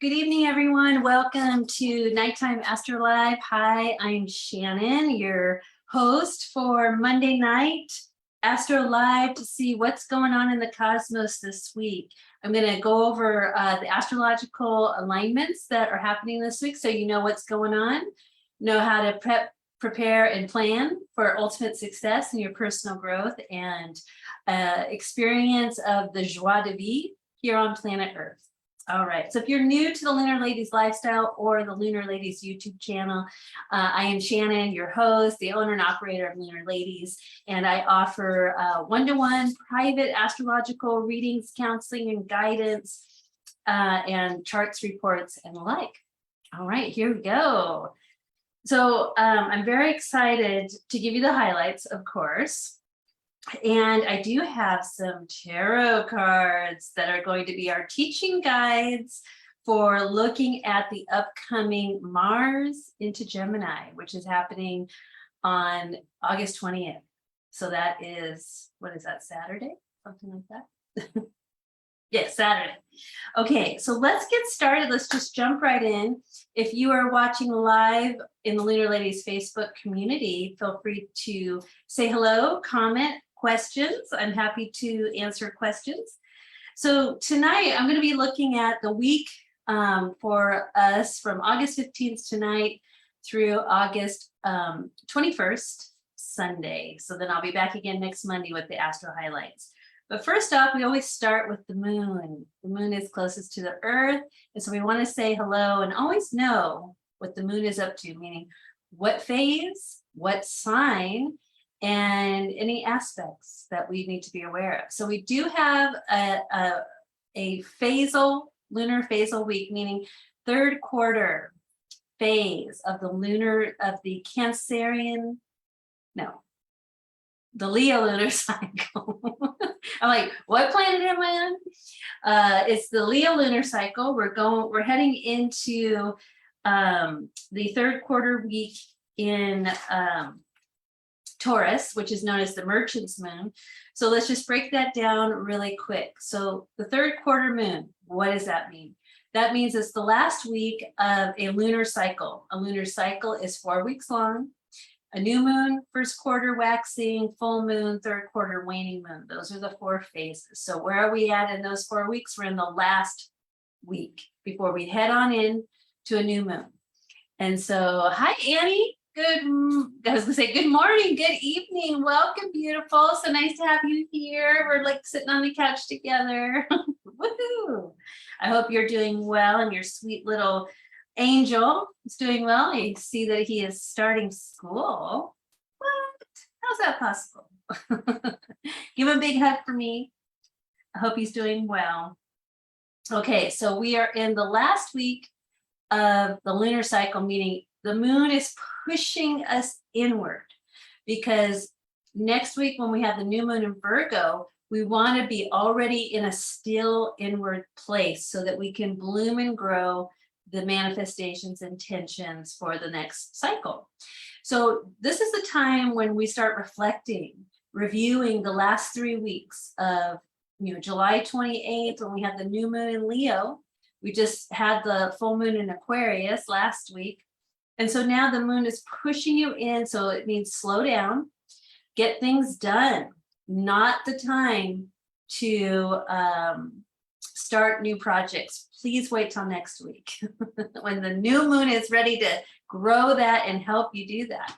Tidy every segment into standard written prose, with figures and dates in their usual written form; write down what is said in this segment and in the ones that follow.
Good evening, everyone. Welcome to Nighttime Astro Live. Hi, I'm Shannon, your host for Monday night Astro Live to see what's going on in the cosmos this week. I'm going to go over the astrological alignments that are happening this week so you know what's going on, know how to prepare and plan for ultimate success in your personal growth and experience of the joie de vivre here on planet Earth. All right, so if you're new to the Lunar Ladies Lifestyle or the Lunar Ladies YouTube channel, I am Shannon, your host, the owner and operator of Lunar Ladies, and I offer one-to-one private astrological readings, counseling, and guidance, and charts, reports, and the like. All right, here we go. So I'm very excited to give you the highlights, of course. And I do have some tarot cards that are going to be our teaching guides for looking at the upcoming Mars into Gemini, which is happening on August 20th. So that is, what is that, Saturday? Something like that? Yes, Saturday. Okay, so let's get started. Let's just jump right in. If you are watching live in the Lunar Ladies Facebook community, feel free to say hello, comment, questions. I'm happy to answer questions. So tonight I'm going to be looking at the week for us from August 15th tonight through August 21st, Sunday. So then I'll be back again next Monday with the Astro highlights. But first off, we always start with the moon. The moon is closest to the earth. And so we want to say hello and always know what the moon is up to, meaning what phase, what sign, and any aspects that we need to be aware of. So we do have a phasal, lunar phasal week, meaning third quarter phase of the the Leo lunar cycle. I'm like, what planet am I on? It's the Leo lunar cycle. We're heading into the third quarter week in Taurus, which is known as the Merchant's Moon. So let's just break that down really quick. So the third quarter moon, what does that mean? That means it's the last week of a lunar cycle. A lunar cycle is 4 weeks long. A new moon, first quarter waxing, full moon, third quarter waning moon. Those are the 4 phases. So where are we at in those 4 weeks? We're in the last week before we head on in to a new moon. And so, hi, Annie. I was gonna say good morning, good evening, welcome, beautiful. So nice to have you here. We're like sitting on the couch together. Woohoo! I hope you're doing well and your sweet little angel is doing well. I see that he is starting school. What? How's that possible? Give him a big hug for me. I hope he's doing well. Okay, so we are in the last week of the lunar cycle, meaning the moon is pushing us inward, because next week when we have the new moon in Virgo, we want to be already in a still inward place so that we can bloom and grow the manifestations intentions for the next cycle. So this is the time when we start reflecting, reviewing the last 3 weeks of, July 28th, when we had the new moon in Leo. We just had the full moon in Aquarius last week. And so now the moon is pushing you in. So it means slow down, get things done, not the time to start new projects. Please wait till next week when the new moon is ready to grow that and help you do that.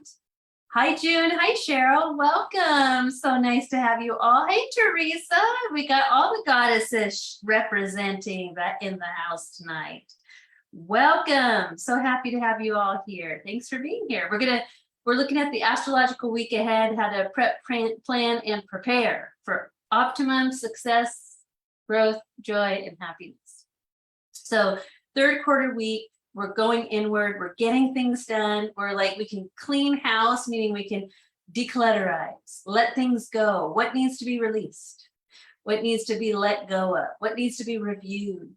Hi, June. Hi, Cheryl. Welcome. So nice to have you all. Hey, Teresa. We got all the goddesses representing that in the house tonight. Welcome. So happy to have you all here. Thanks for being here. We're looking at the astrological week ahead, how to prep, plan, and prepare for optimum success, growth, joy, and happiness. So third quarter week, we're going inward, we're getting things done. We can clean house, meaning we can declutterize, let things go. What needs to be released? What needs to be let go of? What needs to be reviewed?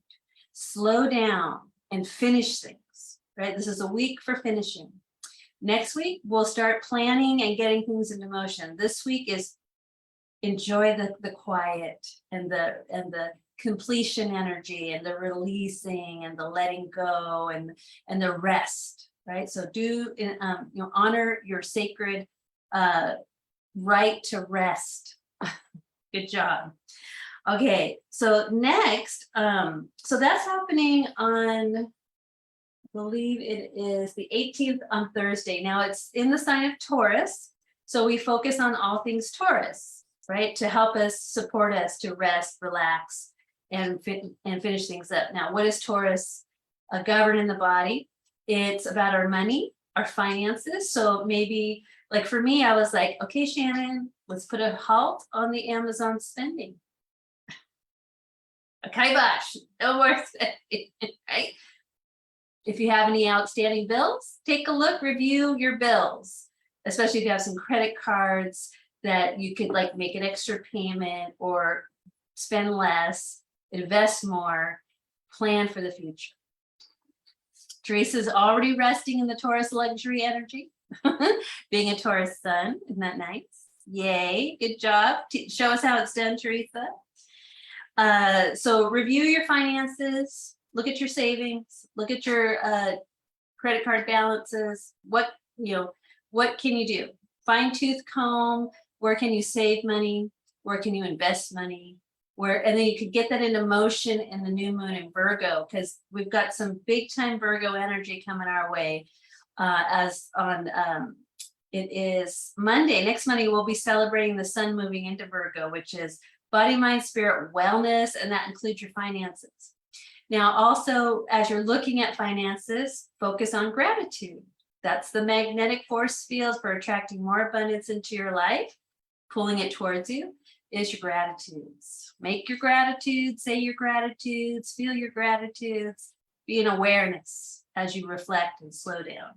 Slow down and finish things, right? This is a week for finishing. Next week, we'll start planning and getting things into motion. This week is enjoy the quiet and the completion energy and the releasing and the letting go and the rest, right? So do honor your sacred right to rest. Good job. Okay, so next, so that's happening on, I believe it is the 18th on Thursday. Now it's in the sign of Taurus, so we focus on all things Taurus, right? To help us, support us to rest, relax, and finish things up. Now, what is Taurus govern in the body? It's about our money, our finances. So maybe, like for me, I was like, okay, Shannon, let's put a halt on the Amazon spending. A kibosh, no more spending, right? If you have any outstanding bills, take a look, review your bills, especially if you have some credit cards that you could like make an extra payment or spend less, invest more, plan for the future. Teresa's already resting in the Taurus luxury energy, being a Taurus sun. Isn't that nice? Yay, good job. Show us how it's done, Teresa. So review your finances, look at your savings, look at your credit card balances. What can you do? Fine tooth comb. Where can you save money? Where can you invest money? And then you could get that into motion in the new moon in Virgo, because we've got some big time Virgo energy coming our way. As on it is Monday. Next Monday, we'll be celebrating the sun moving into Virgo, which is body, mind, spirit, wellness, and that includes your finances. Now, also, as you're looking at finances, focus on gratitude. That's the magnetic force field for attracting more abundance into your life, pulling it towards you, is your gratitudes. Make your gratitudes, say your gratitudes, feel your gratitudes, be in awareness as you reflect and slow down.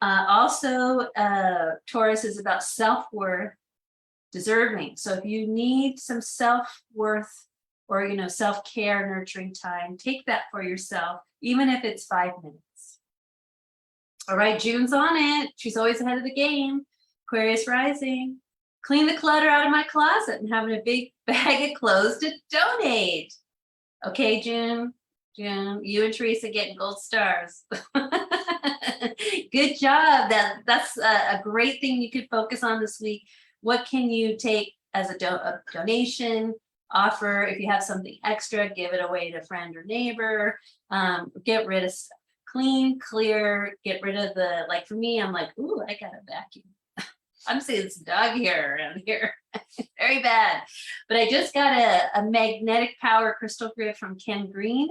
Also, Taurus is about self-worth, deserving. So if you need some self-worth or self-care, nurturing time, take that for yourself, even if it's 5 minutes. All right, June's on it. She's always ahead of the game. Aquarius rising. Clean the clutter out of my closet and having a big bag of clothes to donate. Okay, June, you and Teresa getting gold stars. Good job. That's a great thing you could focus on this week. What can you take as a donation, offer? If you have something extra, give it away to a friend or neighbor. Get rid of stuff. Clean, clear, get rid of like for me, I'm like, ooh, I got a vacuum. I'm seeing some dog hair around here. Very bad. But I just got a magnetic power crystal grid from Ken Green.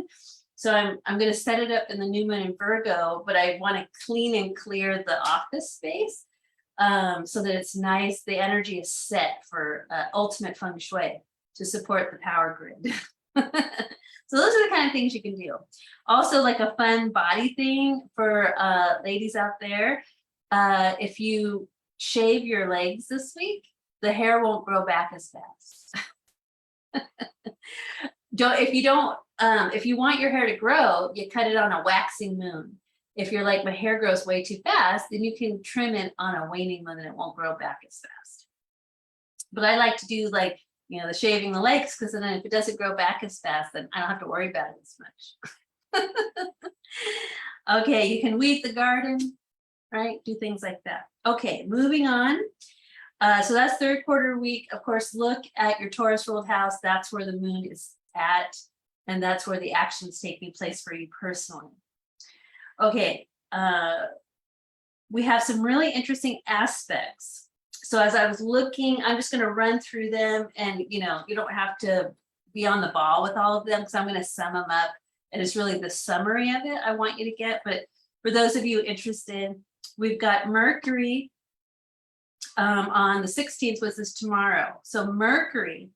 So I'm going to set it up in the new moon in Virgo, but I want to clean and clear the office space so that it's nice. The energy is set for ultimate feng shui to support the power grid. So those are the kind of things you can do. Also, like a fun body thing for ladies out there. If you shave your legs this week, the hair won't grow back as fast. If you want your hair to grow, you cut it on a waxing moon. If you're like, my hair grows way too fast, then you can trim it on a waning moon and it won't grow back as fast. But I like to do like, the shaving the legs, because then if it doesn't grow back as fast, then I don't have to worry about it as much. Okay, you can weed the garden, right? Do things like that. Okay, moving on. So that's third quarter week. Of course, look at your Taurus ruled house. That's where the moon is at, and that's where the action's taking place for you personally. Okay, we have some really interesting aspects. So as I was looking, I'm just going to run through them, and you don't have to be on the ball with all of them, because I'm going to sum them up, and it's really the summary of it I want you to get. But for those of you interested, we've got Mercury on the 16th, which is tomorrow. So Mercury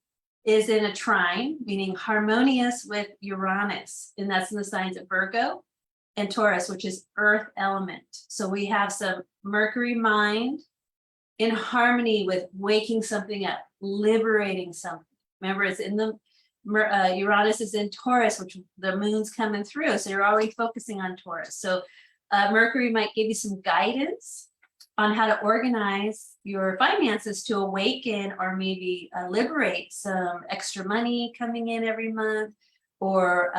is in a trine, meaning harmonious with Uranus, and that's in the signs of Virgo and Taurus, which is earth element. So we have some Mercury mind in harmony with waking something up, liberating something. Remember, it's in the Uranus is in Taurus, which the moon's coming through. So you're already focusing on Taurus. So Mercury might give you some guidance on how to organize your finances to awaken or maybe liberate some extra money coming in every month, or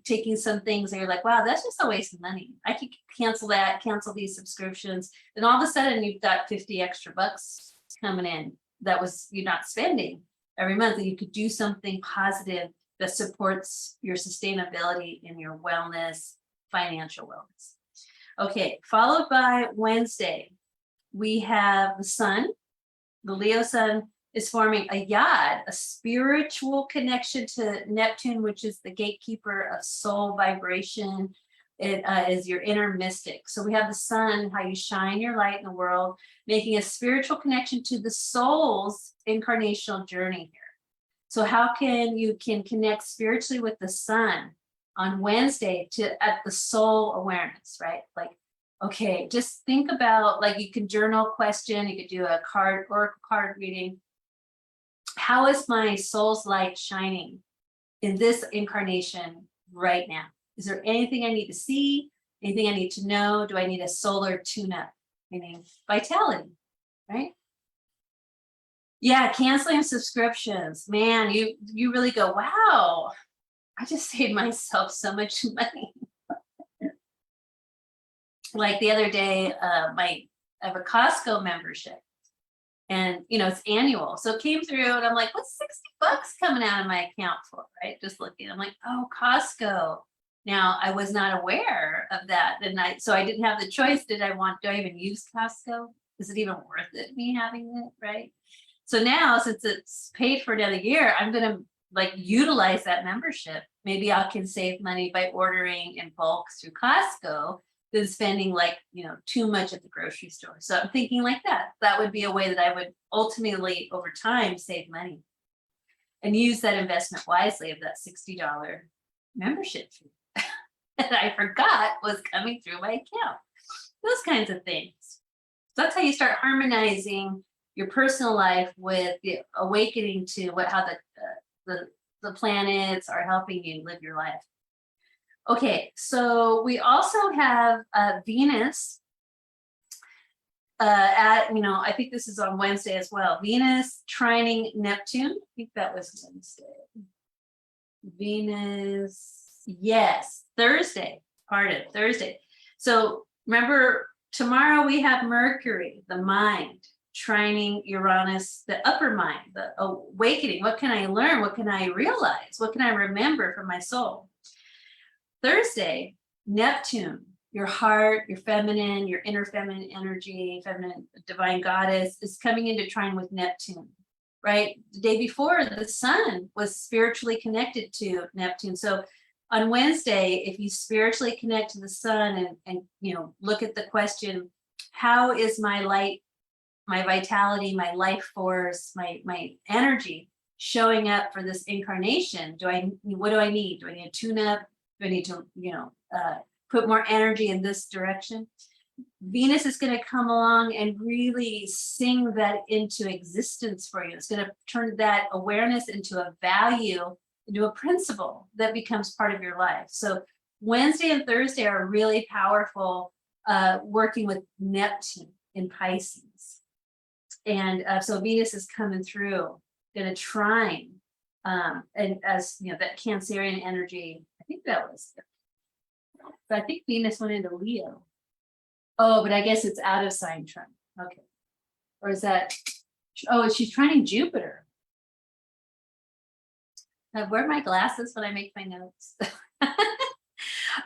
taking some things that you're like, wow, that's just a waste of money. I could cancel these subscriptions. Then all of a sudden you've got 50 extra bucks coming in that was you're not spending every month, and you could do something positive that supports your sustainability and your wellness, financial wellness. Okay, followed by Wednesday, we have the sun. The Leo sun is forming a yod, a spiritual connection to Neptune, which is the gatekeeper of soul vibration. It is your inner mystic. So we have the sun, how you shine your light in the world, making a spiritual connection to the soul's incarnational journey here. So how can you connect spiritually with the sun on Wednesday at the soul awareness, right? Like, okay, just think about, like, you can journal question, you could do a oracle card reading. How is my soul's light shining in this incarnation right now? Is there anything I need to see? Anything I need to know? Do I need a solar tune-up? Meaning vitality, right? Yeah, canceling subscriptions. Man, you really go, wow, I just saved myself so much money. Like the other day, I have a Costco membership, and it's annual. So it came through and I'm like, what's 60 bucks coming out of my account for, right? Just looking, I'm like, oh, Costco. Now I was not aware of that. And so I didn't have the choice. Do I even use Costco? Is it even worth it, me having it, right? So now, since it's paid for another year, I'm going to utilize that membership. Maybe I can save money by ordering in bulk through Costco than spending too much at the grocery store. So I'm thinking like that. That would be a way that I would ultimately, over time, save money and use that investment wisely of that $60 membership fee that I forgot was coming through my account. Those kinds of things. So that's how you start harmonizing your personal life with the awakening to how the planets are helping you live your life. Okay, so we also have Venus I think this is on Wednesday as well. Venus trining Neptune. I think that was Wednesday. Venus, yes, Thursday. So remember, tomorrow we have Mercury, the mind, trining Uranus, the upper mind, the awakening. What can I learn? What can I realize? What can I remember from my soul? Thursday, Neptune, your heart, your feminine, your inner feminine energy, feminine divine goddess is coming into trine with Neptune, right? The day before, the sun was spiritually connected to Neptune. So on Wednesday, if you spiritually connect to the sun and look at the question, how is my light, my vitality, my life force, my energy showing up for this incarnation? What do I need? Do I need a tune-up? Do I need to, put more energy in this direction? Venus is going to come along and really sing that into existence for you. It's going to turn that awareness into a value, into a principle that becomes part of your life. So Wednesday and Thursday are really powerful, working with Neptune in Pisces. And so Venus is coming through, going to trine, and as that Cancerian energy, I think that was it. So I think Venus went into Leo. Oh, but I guess it's out of sign trine. Okay. Or is that, she's trining Jupiter. I wear my glasses when I make my notes.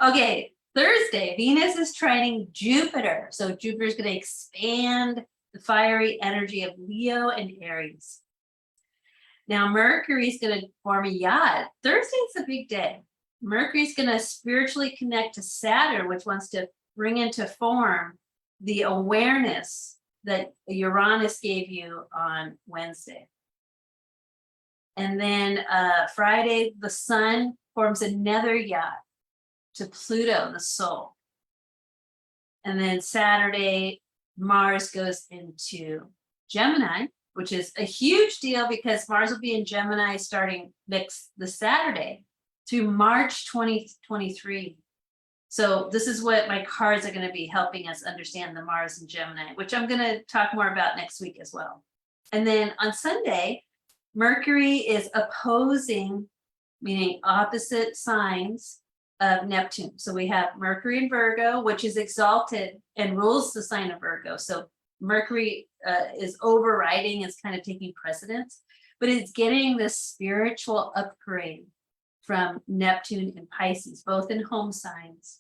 Okay, Thursday, Venus is trining Jupiter. So Jupiter's going to expand the fiery energy of Leo and Aries. Now Mercury's going to form a yod. Thursday's a big day. Mercury's going to spiritually connect to Saturn, which wants to bring into form the awareness that Uranus gave you on Wednesday. And then Friday, the sun forms another yod to Pluto, the soul. And then Saturday, Mars goes into Gemini, which is a huge deal because Mars will be in Gemini starting this Saturday through March 2023. So this is what my cards are going to be helping us understand the Mars and Gemini, which I'm going to talk more about next week as well. And then on Sunday, Mercury is opposing, meaning opposite signs of Neptune. So we have Mercury in Virgo, which is exalted and rules the sign of Virgo. So Mercury is overriding, is kind of taking precedence, but it's getting this spiritual upgrade from Neptune and Pisces, both in home signs.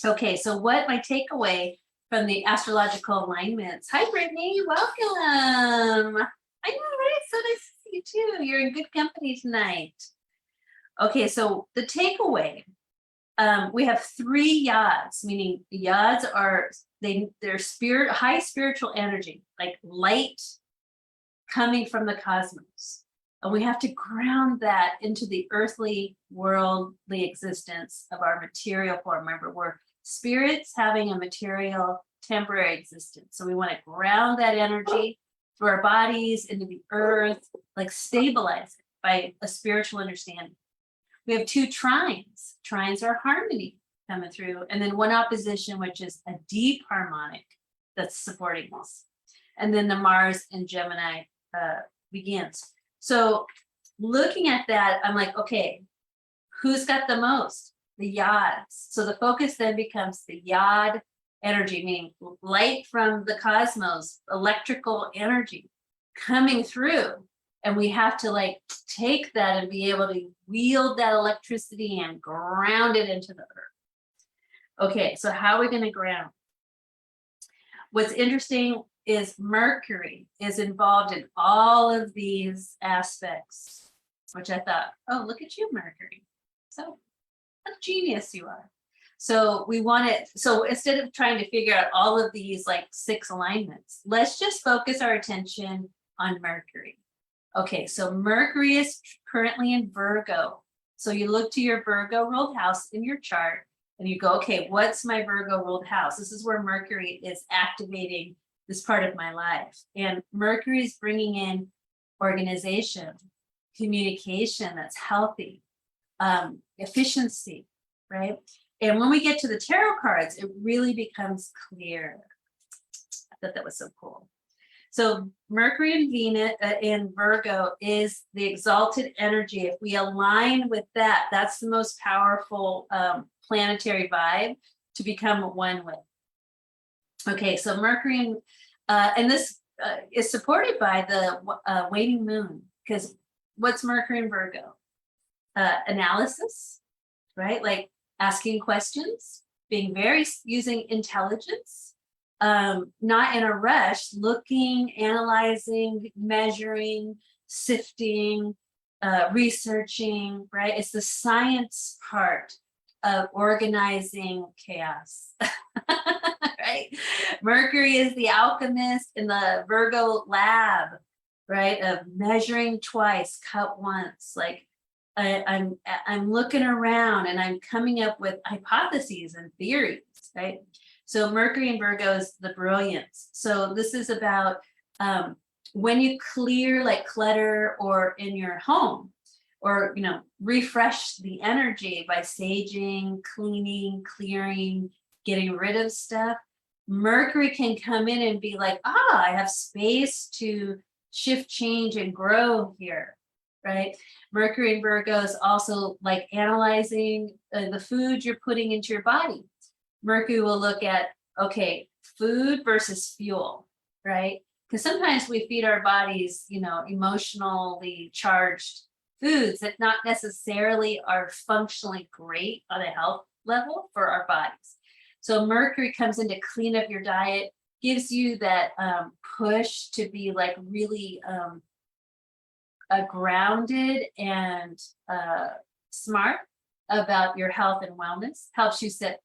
Okay, so what my takeaway from the astrological alignments. Hi, Brittany, welcome. I know, right? So nice to see you too. You're in good company tonight. Okay, so the takeaway, we have 3 yads, meaning the yads are, they're high spiritual energy, like light coming from the cosmos. And we have to ground that into the earthly, worldly existence of our material form. Remember, we're spirits having a material, temporary existence. So we want to ground that energy through our bodies into the earth, like stabilize it by a spiritual understanding. We have 2 trines. Trines are harmony coming through, and then 1 opposition, which is a deep harmonic that's supporting us. And then the Mars and Gemini begins. So looking at that, I'm like, okay, who's got the most? The yads. So the focus then becomes the yad energy, meaning light from the cosmos, electrical energy coming through. And we have to like take that and be able to wield that electricity and ground it into the earth. Okay, so how are we going to ground? What's interesting is Mercury is involved in all of these aspects, which I thought, oh, look at you, Mercury. So what a genius you are. So we want it. So instead of trying to figure out all of these like 6 alignments, let's just focus our attention on Mercury. Okay, so Mercury is currently in Virgo. So you look to your Virgo ruled house in your chart and you go, okay, what's my Virgo ruled house? This is where Mercury is activating this part of my life. And Mercury is bringing in organization, communication that's healthy, efficiency, right? And when we get to the tarot cards, it really becomes clear. I thought that was so cool. So Mercury and Venus in Virgo is the exalted energy. If we align with that, that's the most powerful planetary vibe to become one with. Okay, so Mercury and this is supported by the waning moon, because what's Mercury in Virgo? Analysis, right? Like asking questions, being very using intelligence. Not in a rush, looking, analyzing, measuring, sifting, researching, right? It's the science part of organizing chaos, right? Mercury is the alchemist in the Virgo lab, right? Of measuring twice, cut once. Like I'm looking around and I'm coming up with hypotheses and theories, right? So Mercury in Virgo is the brilliance. So this is about when you clear like clutter or in your home, or, you know, refresh the energy by saging, cleaning, clearing, getting rid of stuff. Mercury can come in and be like, I have space to shift, change, and grow here, right? Mercury in Virgo is also like analyzing the food you're putting into your body. Mercury will look at, okay, food versus fuel, right? Because sometimes we feed our bodies, you know, emotionally charged foods that not necessarily are functionally great on a health level for our bodies. So Mercury comes in to clean up your diet, gives you that push to be like really grounded and smart about your health and wellness, helps you set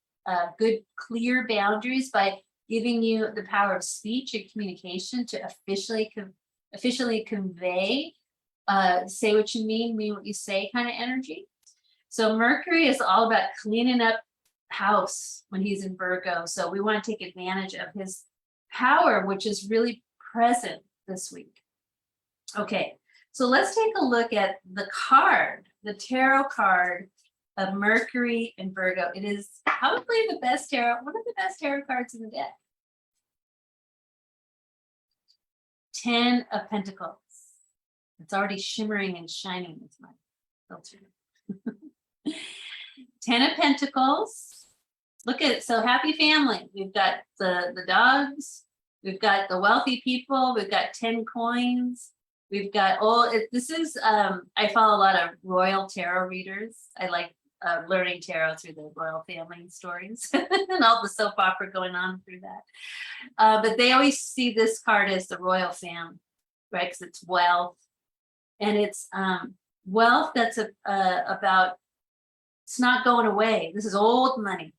good, clear boundaries by giving you the power of speech and communication to officially convey, say what you mean what you say kind of energy. So Mercury is all about cleaning up house when he's in Virgo. So we want to take advantage of his power, which is really present this week. Okay, so let's take a look at the card, the tarot card of Mercury and Virgo. It is probably the best tarot, one of the best tarot cards in the deck. 10 of Pentacles. It's already shimmering and shining with my filter. 10 of Pentacles. Look at it. So happy family. We've got the dogs. We've got the wealthy people. We've got 10 coins. We've got this is, I follow a lot of royal tarot readers. I like learning tarot through the royal family stories and all the soap opera going on through that. But they always see this card as the royal family, right? Because it's wealth. And it's wealth that's about, it's not going away. This is old money.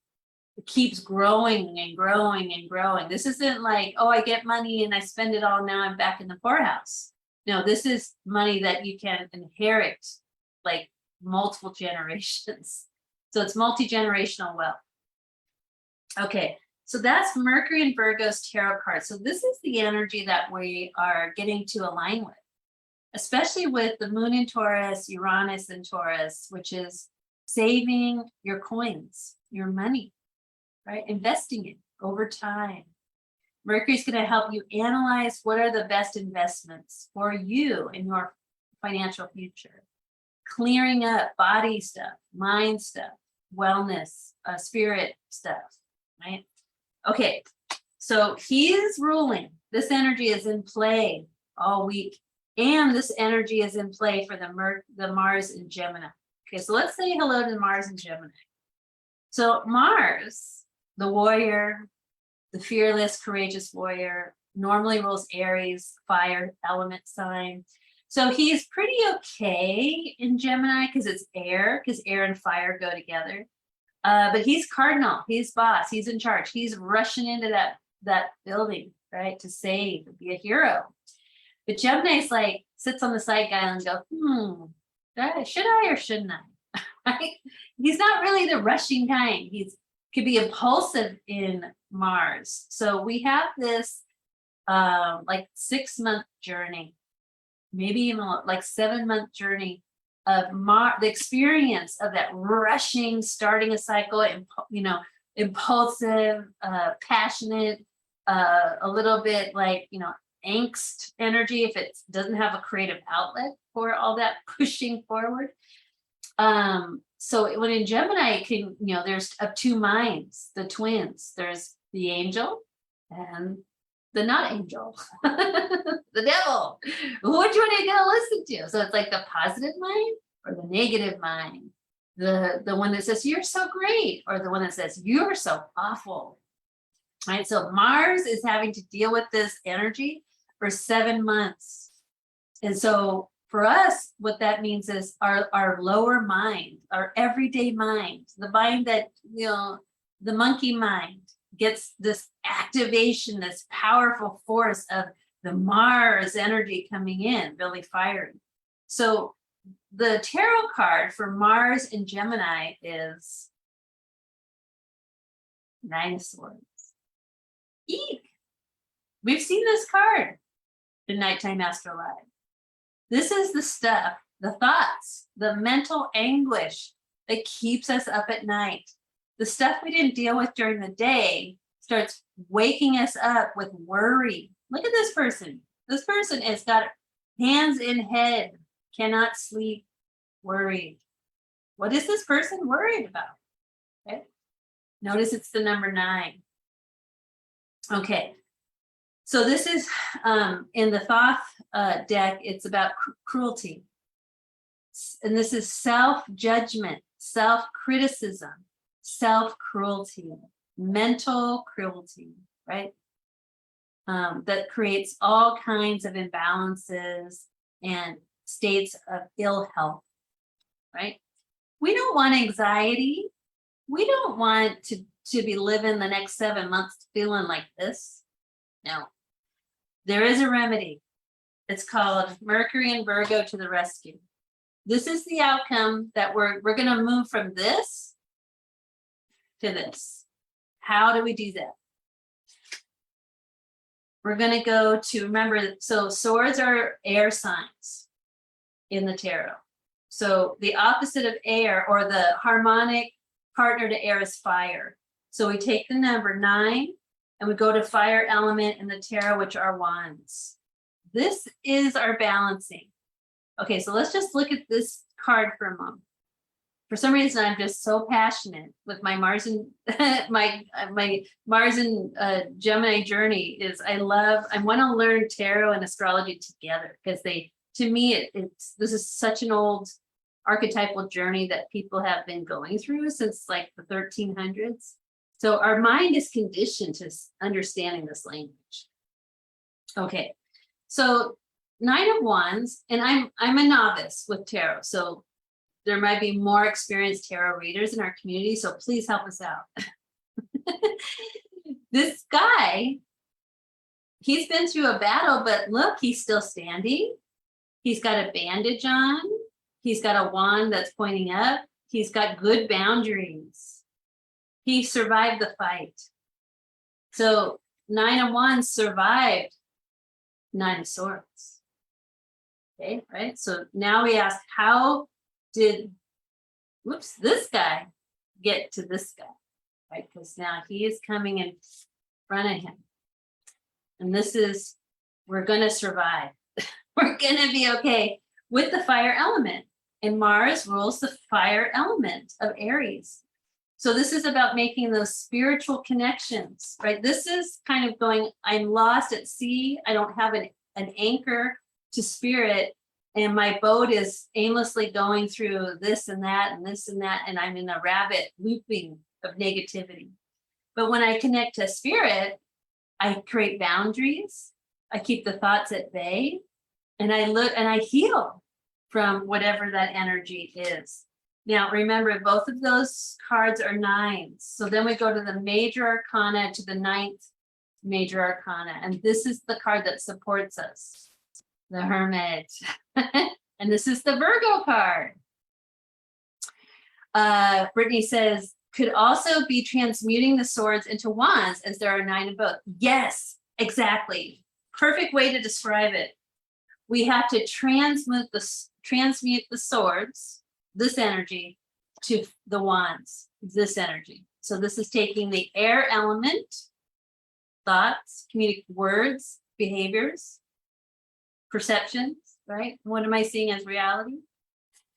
It keeps growing and growing and growing. This isn't like, oh, I get money and I spend it all, now I'm back in the poorhouse. No, this is money that you can inherit like multiple generations. So it's multi-generational wealth. Okay, so that's Mercury and Virgo's tarot card. So this is the energy that we are getting to align with, especially with the moon in Taurus, Uranus in Taurus, which is saving your coins, your money, right? Investing it over time. Mercury's going to help you analyze what are the best investments for you in your financial future. Clearing up body stuff, mind stuff, wellness, spirit stuff, right? Okay, so he is ruling. This energy is in play all week. And this energy is in play for the Mars in Gemini. Okay, so let's say hello to Mars in Gemini. So Mars, the warrior, the fearless, courageous warrior, normally rules Aries, fire element sign. So he's pretty okay in Gemini because it's air, because air and fire go together. But he's cardinal, he's boss, he's in charge. He's rushing into that building, right, to save, be a hero. But Gemini's like, sits on the side guy and go, should I or shouldn't I? Right? He's not really the rushing kind. Could be impulsive in Mars. So we have this like 6-month journey, maybe even like 7-month journey of the experience of that rushing, starting a cycle, impulsive, passionate, a little bit like, angst energy if it doesn't have a creative outlet for all that pushing forward. So when in Gemini, it can, there's of two minds, the twins. There's the angel and the not angel, the devil. Which one are you gonna listen to? So it's like the positive mind or the negative mind, the one that says you're so great, or the one that says you're so awful. Right. So Mars is having to deal with this energy for 7 months. And so for us, what that means is our lower mind, our everyday mind, the mind that, the monkey mind gets this activation, this powerful force of the Mars energy coming in, really firing. So the tarot card for Mars in Gemini is 9 of Swords. Eek! We've seen this card in Nighttime Astrology. This is the stuff, the thoughts, the mental anguish that keeps us up at night. The stuff we didn't deal with during the day starts waking us up with worry. Look at this person. This person has got hands in head, cannot sleep, worried. What is this person worried about? Okay. Notice it's the number 9. Okay. So this is in the Thoth deck, it's about cruelty. And this is self-judgment, self-criticism, self-cruelty, mental cruelty, right? That creates all kinds of imbalances and states of ill health, right? We don't want anxiety. We don't want to be living the next 7 months feeling like this. No. There is a remedy. It's called Mercury and Virgo to the rescue. This is the outcome that we're going to move from this to this. How do we do that? We're going to go to, remember, so swords are air signs in the tarot. So the opposite of air, or the harmonic partner to air, is fire. So we take the number 9 and we go to fire element in the tarot, which are wands. This is our balancing. Okay, so let's just look at this card for a moment. For some reason, I'm just so passionate with my Mars and my Mars and Gemini journey. I want to learn tarot and astrology together, because to me, this is such an old archetypal journey that people have been going through since like the 1300s. So our mind is conditioned to understanding this language. Okay, so 9 of Wands, and I'm a novice with tarot, so there might be more experienced tarot readers in our community, so please help us out. This guy, he's been through a battle, but look, he's still standing. He's got a bandage on. He's got a wand that's pointing up. He's got good boundaries. He survived the fight. So 9 of Wands survived 9 of Swords. Okay, right? So now we ask, how did this guy get to this guy, right? Because now he is coming in front of him. And we're going to survive. We're going to be okay with the fire element. And Mars rules the fire element of Aries. So this is about making those spiritual connections, right? This is kind of going, I'm lost at sea. I don't have an anchor to spirit. And my boat is aimlessly going through this and that and this and that, and I'm in a rabbit looping of negativity. But when I connect to spirit, I create boundaries. I keep the thoughts at bay, and I heal from whatever that energy is. Now, remember, both of those cards are 9s. So then we go to the major arcana, to the 9th major arcana. And this is the card that supports us. The Hermit. And this is the Virgo card. Brittany says, could also be transmuting the swords into wands, as there are 9 of both. Yes, exactly. Perfect way to describe it. We have to transmute the swords, this energy, to the wands, this energy. So this is taking the air element, thoughts, comedic words, behaviors, perceptions, right? What am I seeing as reality?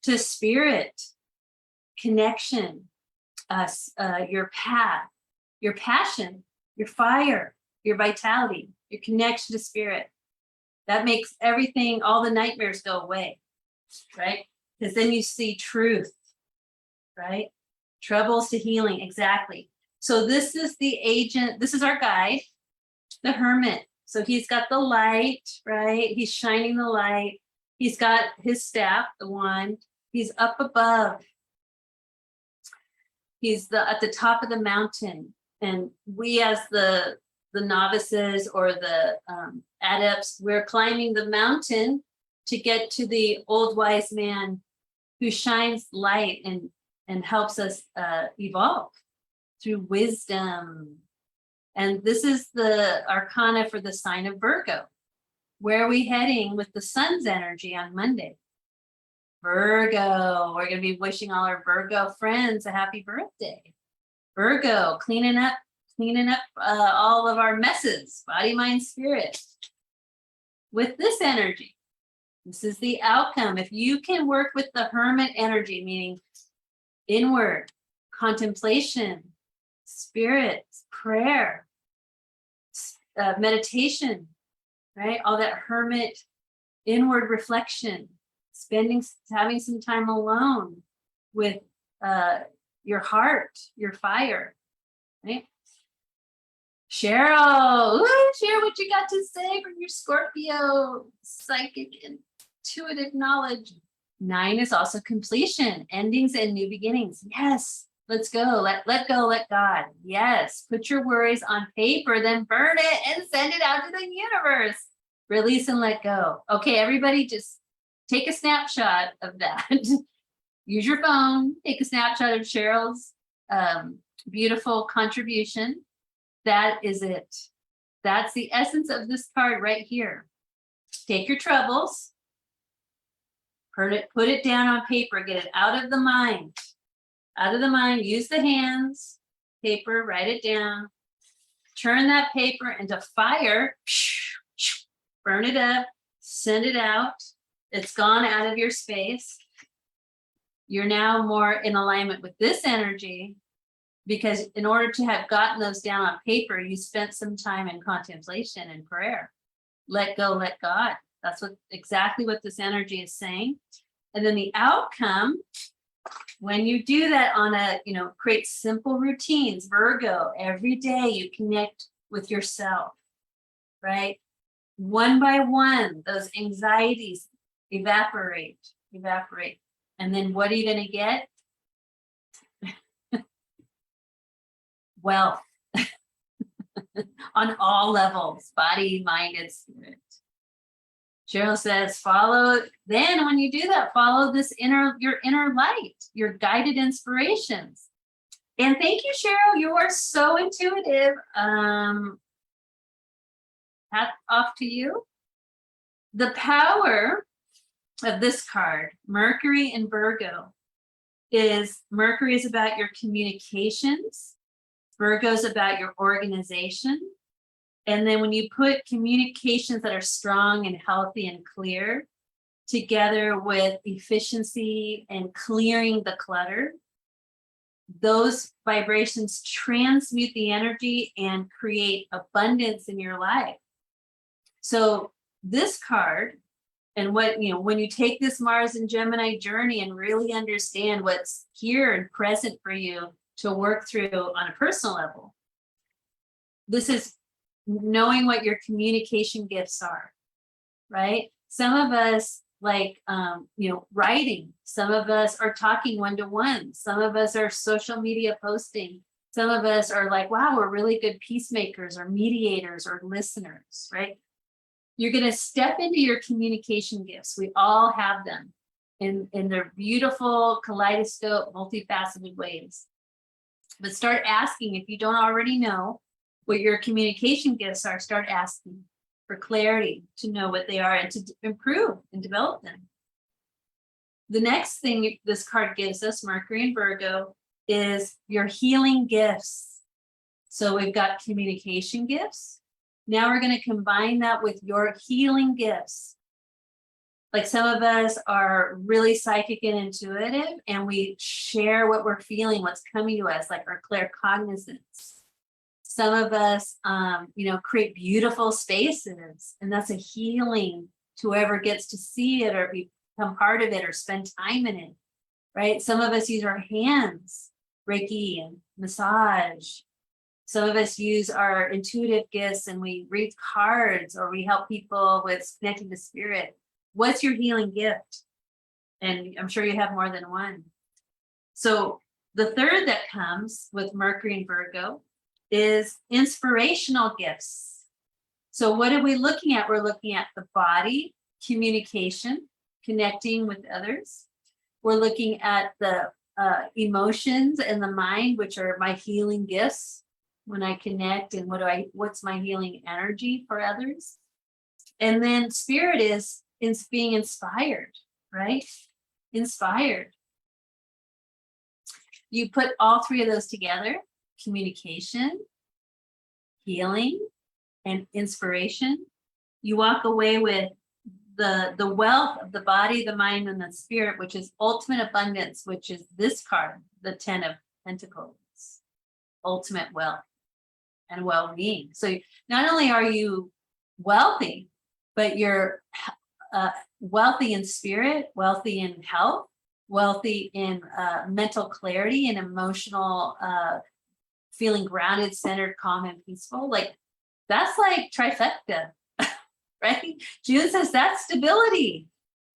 To spirit, connection, your path, your passion, your fire, your vitality, your connection to spirit. That makes everything, all the nightmares go away, right? Because then you see truth, right? Troubles to healing, exactly. So this is the agent, this is our guide, the Hermit. So he's got the light, right? He's shining the light. He's got his staff, the wand. He's up above. He's at the top of the mountain. And we, as the novices or the adepts, we're climbing the mountain to get to the old wise man who shines light and helps us evolve through wisdom. And this is the arcana for the sign of Virgo. Where are we heading with the sun's energy on Monday? Virgo. We're going to be wishing all our Virgo friends a happy birthday. Virgo, cleaning up all of our messes, body, mind, spirit. With this energy, this is the outcome. If you can work with the Hermit energy, meaning inward, contemplation, spirit, prayer, meditation, right? All that Hermit inward reflection, having some time alone with your heart, your fire, right? Cheryl, share what you got to say from your Scorpio psychic intuitive knowledge. 9 is also completion, endings and new beginnings. Yes, let's go. Let go, let God. Yes, put your worries on paper, then burn it and send it out to the universe. Release and let go. Okay, everybody just take a snapshot of that. Use your phone, take a snapshot of Cheryl's beautiful contribution. That is it. That's the essence of this card right here. Take your troubles, Put it down on paper, get it out of the mind. Out of the mind, use the hands, paper, write it down. Turn that paper into fire, burn it up, send it out. It's gone out of your space. You're now more in alignment with this energy, because in order to have gotten those down on paper, you spent some time in contemplation and prayer. Let go, let God. That's exactly what this energy is saying. And then the outcome, when you do that on create simple routines, Virgo, every day you connect with yourself, right? One by one, those anxieties evaporate. And then what are you going to get? Wealth on all levels, body, mind, and spirit. Cheryl says, then when you do that, follow your inner light, your guided inspirations. And thank you, Cheryl. You are so intuitive. Hat off to you. The power of this card, Mercury and Virgo, Mercury is about your communications. Virgo is about your organization. And then when you put communications that are strong and healthy and clear together with efficiency and clearing the clutter, those vibrations transmute the energy and create abundance in your life. So this card, and when you take this Mars and Gemini journey and really understand what's here and present for you to work through on a personal level, this is knowing what your communication gifts are, right? Some of us like, writing. Some of us are talking one-to-one. Some of us are social media posting. Some of us are like, wow, we're really good peacemakers or mediators or listeners, right? You're going to step into your communication gifts. We all have them in their beautiful kaleidoscope, multifaceted ways. But start asking, if you don't already know what your communication gifts are, start asking for clarity to know what they are and to improve and develop them. The next thing this card gives us, Mercury and Virgo, is your healing gifts. So we've got communication gifts. Now we're going to combine that with your healing gifts. Like some of us are really psychic and intuitive, and we share what we're feeling, what's coming to us, like our claircognizance. Some of us, create beautiful spaces, and that's a healing to whoever gets to see it or become part of it or spend time in it, right? Some of us use our hands, Reiki and massage. Some of us use our intuitive gifts and we read cards, or we help people with connecting to spirit. What's your healing gift? And I'm sure you have more than one. So the third that comes with Mercury and Virgo is inspirational gifts. So what are we looking at? We're looking at the body, communication, connecting with others. We're looking at the emotions and the mind, which are my healing gifts when I connect, and what's my healing energy for others. And then spirit is being inspired, right? Inspired. You put all three of those together: communication, healing, and inspiration. You walk away with the wealth of the body, the mind, and the spirit, which is ultimate abundance, which is this card, the 10 of Pentacles, ultimate wealth and well-being. So not only are you wealthy, but you're wealthy in spirit, wealthy in health, wealthy in mental clarity and emotional feeling grounded, centered, calm, and peaceful. Like that's like trifecta, right? June says that's stability,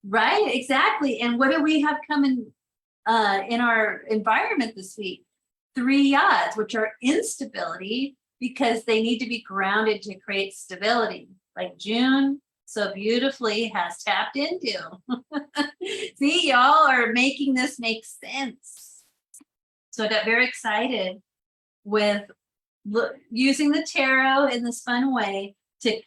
right? Exactly. And what do we have coming in our environment this week? 3 yads, which are instability because they need to be grounded to create stability. Like June so beautifully has tapped into. See, y'all are making this make sense. So I got very excited with using the tarot in this fun way to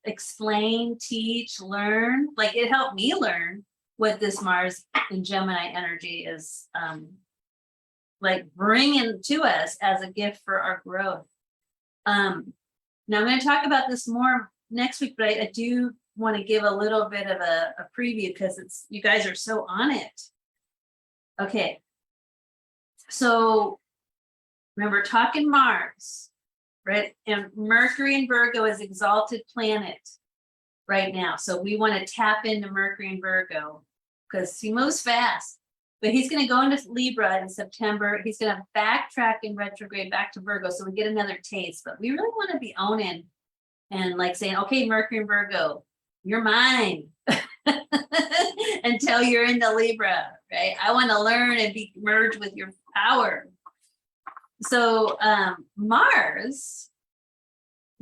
explain, teach, learn. Like it helped me learn what this Mars and Gemini energy is like bringing to us as a gift for our growth. Now I'm going to talk about this more next week, but I do want to give a little bit of a preview because it's, you guys are so on it. Okay. So remember, talking Mars, right? And Mercury in Virgo is exalted planet right now. So we want to tap into Mercury in Virgo because he moves fast. But he's going to go into Libra in September. He's going to backtrack in retrograde back to Virgo. So we get another taste. But we really want to be owning and like saying, okay, Mercury and Virgo, you're mine. Until you're into Libra, right? I want to learn and be merged with your power. So Mars,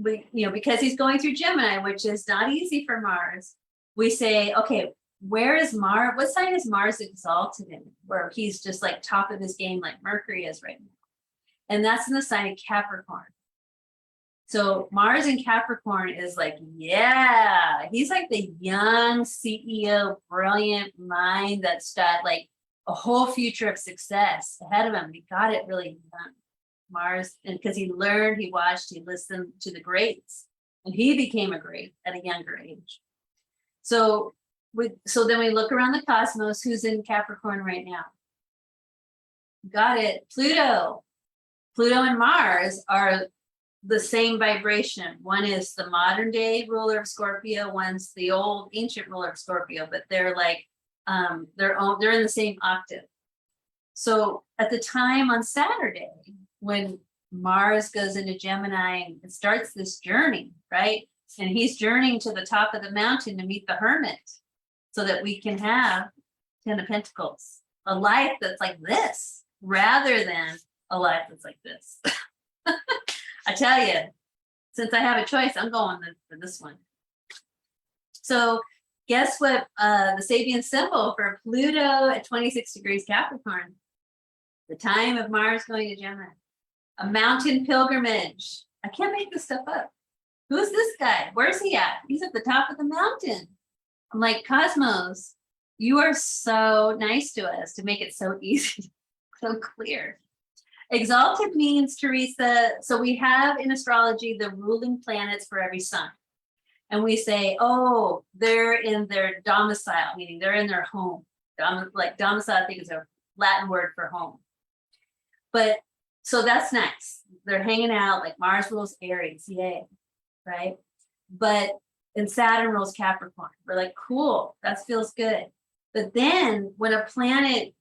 because he's going through Gemini, which is not easy for Mars, we say, okay, where is Mars? What sign is Mars exalted in? Where he's just like top of his game, like Mercury is right now. And that's in the sign of Capricorn. So Mars in Capricorn is like, yeah, he's like the young CEO, brilliant mind that's got like a whole future of success ahead of him. He got it really young. Mars, and because he learned, he watched, he listened to the greats, and he became a great at a younger age. So then we look around the cosmos, who's in Capricorn right now? Got it, Pluto. Pluto and Mars are the same vibration. One is the modern day ruler of Scorpio, one's the old ancient ruler of Scorpio, but they're like, they're in the same octave. So at the time on Saturday, when Mars goes into Gemini and starts this journey, right? And he's journeying to the top of the mountain to meet the hermit so that we can have 10 of Pentacles, a life that's like this, rather than a life that's like this. I tell you, since I have a choice, I'm going for this one. So guess what the Sabian symbol for Pluto at 26 degrees Capricorn? The time of Mars going to Gemini. A mountain pilgrimage. I can't make this stuff up. Who's this guy? Where's he at? He's at the top of the mountain. I'm like, Cosmos, you are so nice to us to make it so easy, so clear. Exalted means, Teresa, so we have in astrology the ruling planets for every sign. And we say, oh, they're in their domicile, meaning they're in their home. Like domicile, I think is a Latin word for home. But so that's nice. They're hanging out, like Mars rules Aries, yay, right? But and Saturn rules Capricorn. We're like, cool, that feels good. But then when a planet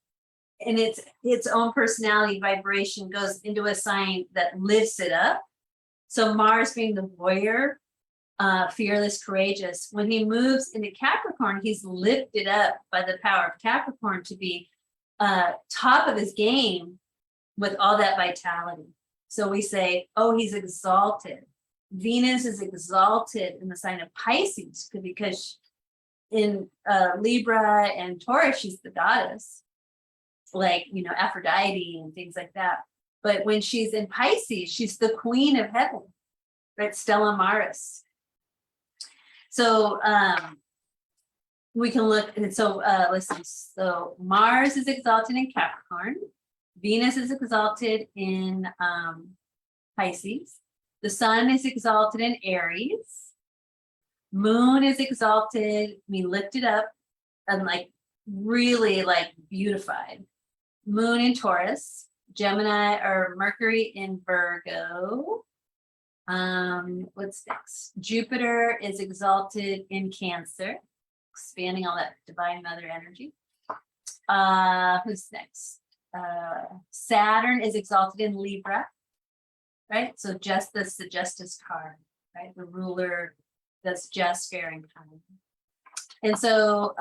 in its own personality vibration goes into a sign that lifts it up, so Mars being the warrior, fearless, courageous, when he moves into Capricorn, he's lifted up by the power of Capricorn to be top of his game with all that vitality. So we say, oh, he's exalted. Venus is exalted in the sign of Pisces because in Libra and Taurus, she's the goddess, like, Aphrodite and things like that. But when she's in Pisces, she's the queen of heaven, right? Stella Maris. So we can look, and so listen, so Mars is exalted in Capricorn. Venus is exalted in Pisces. The sun is exalted in Aries. Moon is exalted, lifted up and like really like beautified. Moon in Taurus, Gemini or Mercury in Virgo. What's next? Jupiter is exalted in Cancer, expanding all that divine mother energy. Who's next? Saturn is exalted in Libra, right? So justice, the justice card, right? The ruler that's just, fair, and kind. And so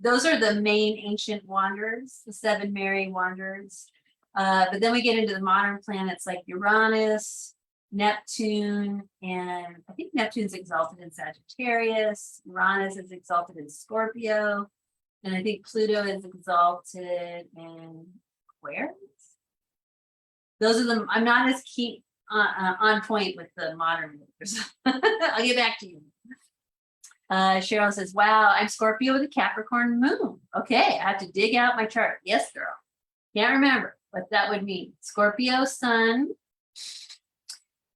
those are the main ancient wanderers, the 7 merry wanderers. But then we get into the modern planets like Uranus, Neptune, and I think Neptune's exalted in Sagittarius. Uranus is exalted in Scorpio. And I think Pluto is exalted in Aquarius. Those are the, I'm not as keen. on point with the modern movers. I'll get back to you. Cheryl says, wow, I'm Scorpio with a Capricorn moon. Okay, I have to dig out my chart. Yes, girl. Can't remember what that would mean. Scorpio sun,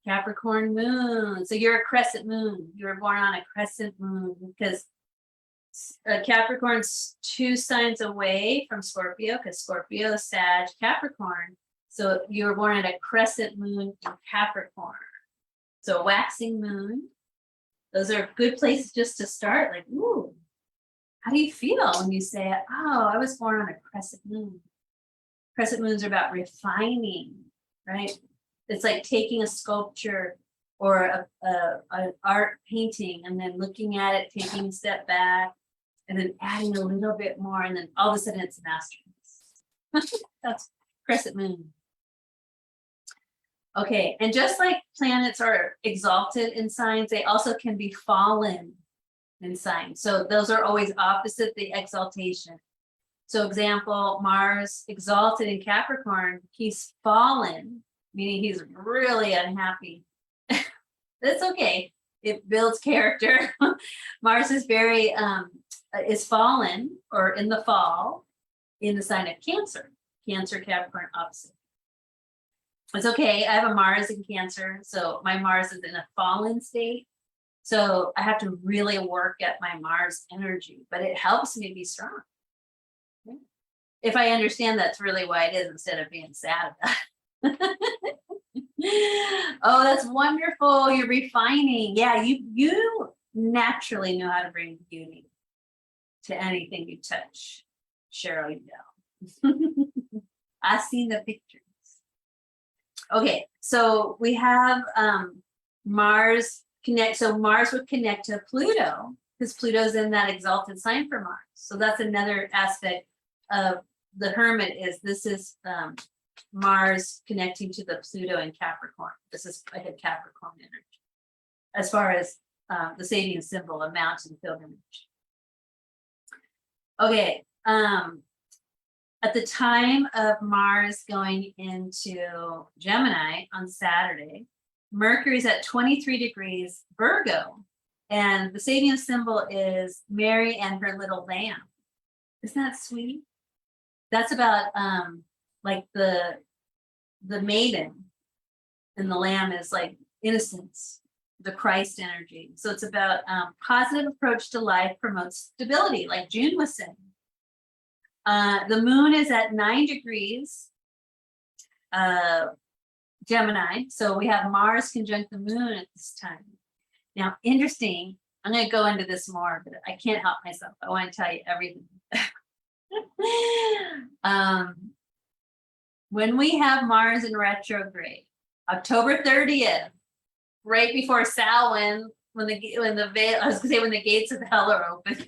Capricorn moon. So you're a crescent moon. You were born on a crescent moon because Capricorn's 2 signs away from Scorpio because Scorpio, Sag, Capricorn. So you were born at a crescent moon in Capricorn. So waxing moon. Those are good places just to start. Like, ooh, how do you feel when you say, oh, I was born on a crescent moon? Crescent moons are about refining, right? It's like taking a sculpture or an art painting and then looking at it, taking a step back, and then adding a little bit more, and then all of a sudden it's a masterpiece. That's crescent moon. Okay, and just like planets are exalted in signs, they also can be fallen in signs. So those are always opposite the exaltation. So example, Mars exalted in Capricorn, he's fallen, meaning he's really unhappy. That's okay. It builds character. Mars is very, is fallen or in the fall in the sign of Cancer. Cancer, Capricorn, opposite. It's okay. I have a Mars in Cancer, so my Mars is in a fallen state. So I have to really work at my Mars energy, but it helps me be strong. If I understand that's really why it is instead of being sad about it. Oh, that's wonderful. You're refining. Yeah, you naturally know how to bring beauty to anything you touch. Cheryl, you know. I've seen the pictures. Okay, so we have Mars connect. So Mars would connect to Pluto because Pluto's in that exalted sign for Mars. So that's another aspect of the Hermit is this is Mars connecting to the Pluto in Capricorn. This is a Capricorn energy. As far as the Sabian symbol of mountain pilgrimage. Okay, at the time of Mars going into Gemini on Saturday, Mercury's at 23 degrees Virgo, and the Sabian symbol is Mary and her little lamb. Isn't that sweet? That's about like the maiden, and the lamb is like innocence, the Christ energy. So it's about positive approach to life promotes stability, like June was saying. The moon is at 9 degrees Gemini. So we have Mars conjunct the moon at this time. Now, interesting, I'm going to go into this more, but I can't help myself. I want to tell you everything. When we have Mars in retrograde, October 30th, right before Samhain, when the veil, I was going to say when the gates of hell are open,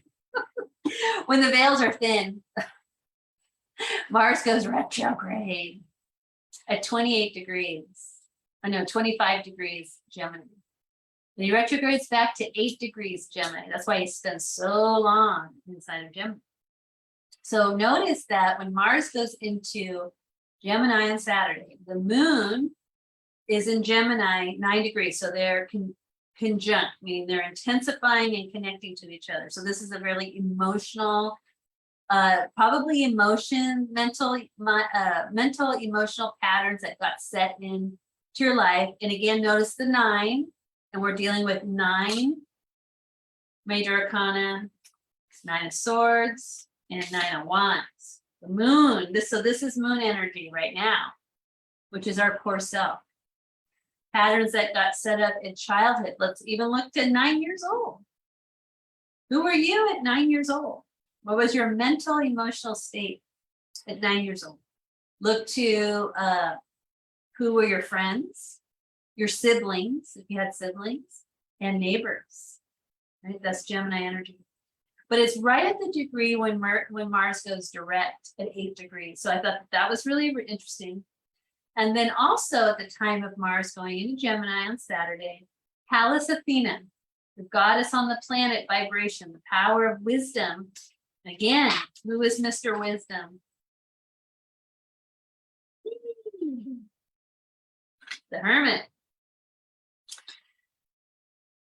when the veils are thin, Mars goes retrograde at 28 degrees. I know, 25 degrees Gemini. And he retrogrades back to 8 degrees Gemini. That's why he spends so long inside of Gemini. So notice that when Mars goes into Gemini on Saturday, the moon is in Gemini 9 degrees. So they're conjunct, meaning they're intensifying and connecting to each other. So this is a really emotional, probably mental, emotional patterns that got set into your life. And again, notice the 9, and we're dealing with 9 major arcana, 9 of swords, and 9 of wands. The moon, so this is moon energy right now, which is our core self. Patterns that got set up in childhood. Let's even look to 9 years old. Who were you at 9 years old? What was your mental, emotional state at 9 years old? Look to who were your friends, your siblings, if you had siblings, and neighbors. Right? That's Gemini energy. But it's right at the degree when Mars goes direct at 8 degrees. So I thought that was really interesting. And then also at the time of Mars going into Gemini on Saturday, Pallas Athena, the goddess on the planet vibration, the power of wisdom. Again, who is Mr. Wisdom? The Hermit.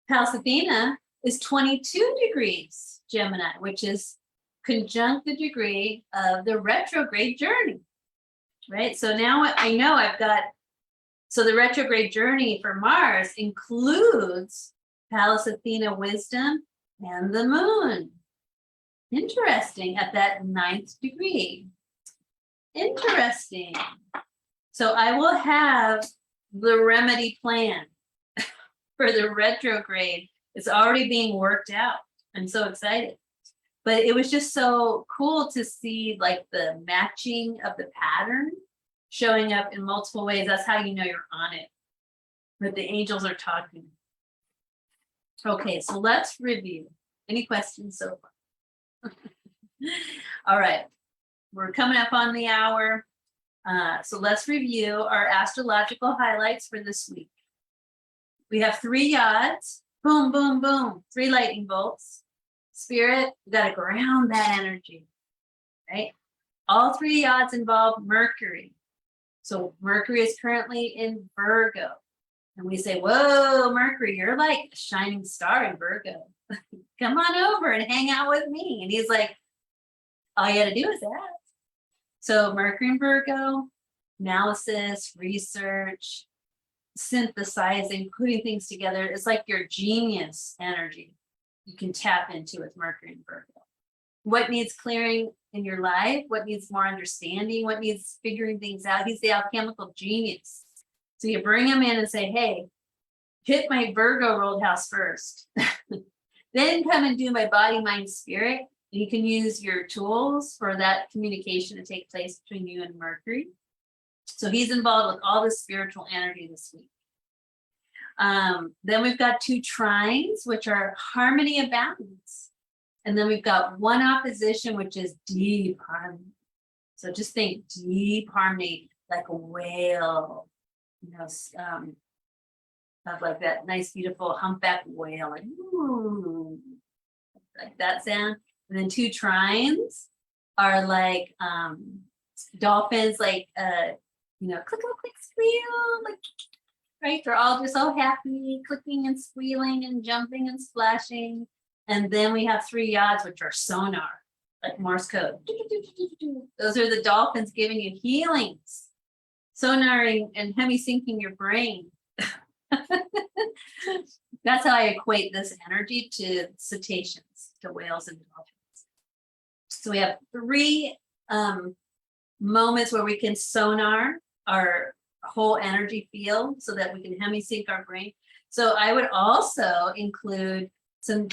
Pallas Athena is 22 degrees Gemini, which is conjunct the degree of the retrograde journey, right? So now I know I've got, so the retrograde journey for Mars includes Pallas Athena wisdom and the moon. Interesting, at that 9th degree. Interesting. So I will have the remedy plan for the retrograde. It's already being worked out. I'm so excited. But it was just so cool to see like the matching of the pattern showing up in multiple ways. That's how you know you're on it. But the angels are talking. Okay, so let's review. Any questions so far? All right, we're coming up on the hour. So let's review our astrological highlights for this week. We have 3 yods, boom, boom, boom, 3 lightning bolts. Spirit, we got to ground that energy, right? All 3 yods involve Mercury. So Mercury is currently in Virgo. And we say, whoa, Mercury, you're like a shining star in Virgo. Come on over and hang out with me. And he's like, all you got to do is ask. So Mercury in Virgo, analysis, research, synthesizing, putting things together. It's like your genius energy you can tap into with Mercury in Virgo. What needs clearing in your life? What needs more understanding? What needs figuring things out? He's the alchemical genius. So you bring him in and say, hey, hit my Virgo rolled house first. Then come and do my body, mind, spirit. And you can use your tools for that communication to take place between you and Mercury. So he's involved with all the spiritual energy this week. Then we've got 2 trines, which are harmony and balance. And then we've got 1 opposition, which is deep harmony. So just think deep harmony, like a whale, you know, of like that nice, beautiful humpback whale, like, ooh, like that sound. And then 2 trines are like dolphins, like, you know, click, click, click, squeal, like, right? They're all just so happy, clicking and squealing and jumping and splashing. And then we have 3 yods, which are sonar, like Morse code. Those are the dolphins giving you healings, sonaring and hemi-syncing your brain. That's how I equate this energy to cetaceans, to whales and dolphins. So we have 3 moments where we can sonar our whole energy field so that we can hemi-sync our brain. So I would also include some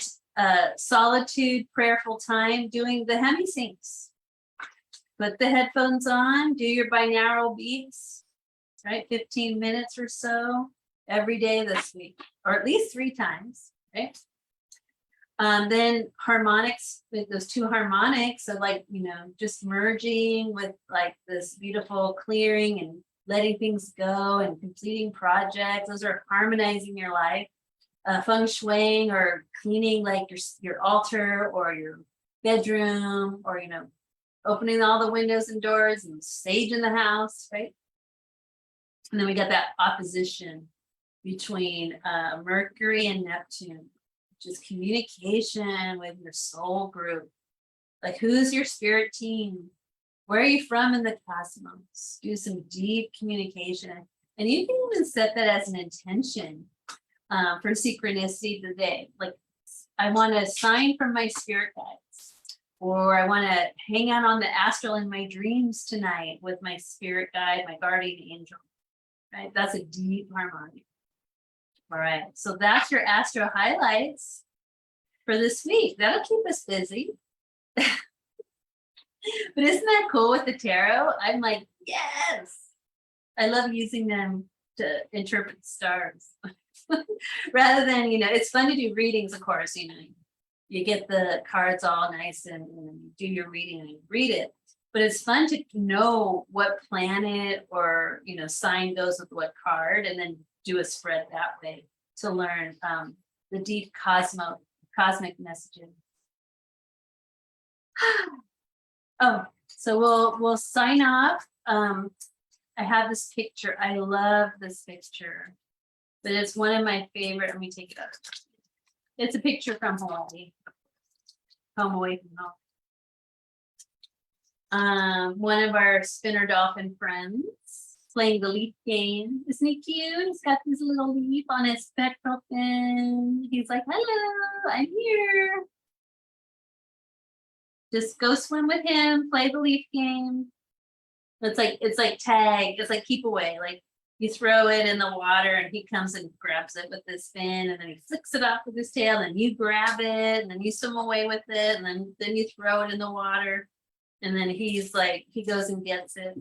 solitude, prayerful time doing the hemi-syncs. Put the headphones on, do your binaural beats, right? 15 minutes or so every day this week, or at least 3 times, right? Then harmonics, with those 2 harmonics of like, you know, just merging with like this beautiful clearing and letting things go and completing projects. Those are harmonizing your life. Feng shuiing or cleaning like your altar or your bedroom, or, you know, opening all the windows and doors and sage in the house, right? And then we got that opposition between Mercury and Neptune, which is communication with your soul group. Like, who's your spirit team? Where are you from in the cosmos? Do some deep communication. And you can even set that as an intention for synchronicity today. Like, I want a sign from my spirit guides, or I want to hang out on the astral in my dreams tonight with my spirit guide, my guardian angel, right? That's a deep harmony. All right, so that's your astro highlights for this week. That'll keep us busy. But isn't that cool with the tarot? I'm like, yes. I love using them to interpret stars. Rather than, you know, it's fun to do readings, of course, you know, you get the cards all nice and you do your reading and you read it. But it's fun to know what planet or, you know, sign goes with what card, and then do a spread that way to learn the deep cosmic messages. Oh, so we'll sign off. I have this picture. I love this picture, but it's one of my favorite. Let me take it out. It's a picture from Hawaii. Home away from home. One of our spinner dolphin friends playing the leaf game. Isn't he cute? He's got this little leaf on his spectral fin. He's like, hello, I'm here. Just go swim with him, play the leaf game. It's like tag, it's like keep away. Like you throw it in the water and he comes and grabs it with his fin, and then he flicks it off with his tail, and you grab it, and then you swim away with it, and then you throw it in the water, and then he's like, he goes and gets it.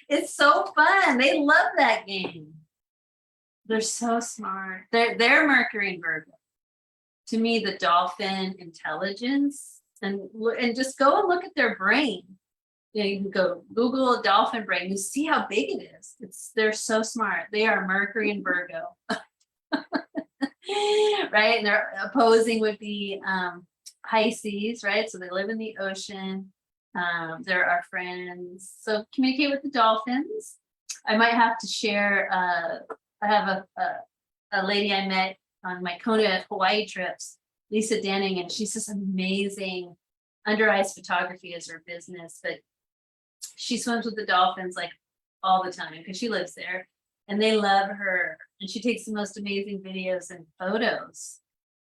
It's so fun. They love that game. They're so smart. They're Mercury and Virgo. To me, the dolphin intelligence, and just go and look at their brain. You know, you can go Google a dolphin brain. You see how big it is. They're so smart. They are Mercury and Virgo. Right? And their opposing would be Pisces, right? So they live in the ocean. They're our friends. So communicate with the dolphins. I might have to share, I have a lady I met on my Kona Hawaii trips, Lisa Denning, and she's this amazing under ice photography as her business, but she swims with the dolphins like all the time because she lives there, and they love her, and she takes the most amazing videos and photos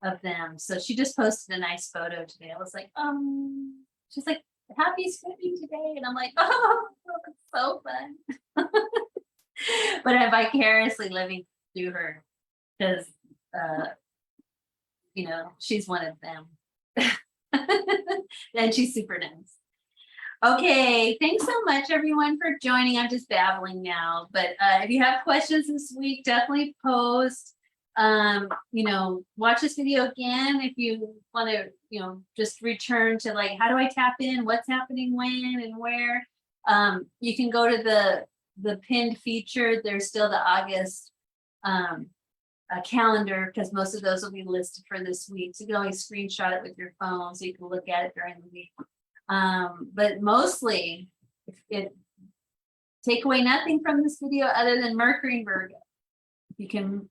of them. So she just posted a nice photo today. I was like, she's like, happy swimming today, and I'm like, oh, it's so fun. But I'm vicariously living through her because you know, she's one of them. And she's super nice. Okay, thanks so much everyone for joining. I'm just babbling now, but if you have questions this week, definitely post. You know, watch this video again if you want to, you know, just return to like, how do I tap in, what's happening when and where. You can go to the pinned feature. There's still the August calendar, because most of those will be listed for this week. So you can always screenshot it with your phone so you can look at it during the week. But mostly, take away nothing from this video other than Mercury and Virgo. You can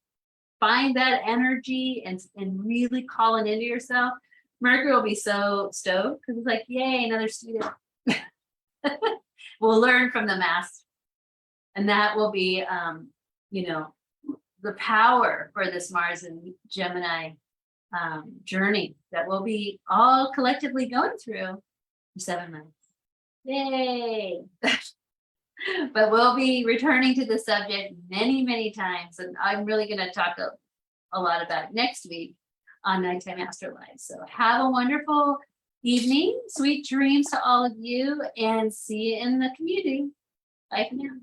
find that energy and really call it into yourself. Mercury will be so stoked because it's like, yay, another student. We'll learn from the master. And that will be, you know, the power for this Mars and Gemini journey that we'll be all collectively going through for 7 months. Yay! But we'll be returning to the subject many, many times. And I'm really going to talk a lot about it next week on Nighttime Astro Live. So have a wonderful evening. Sweet dreams to all of you, and see you in the community. Bye for now.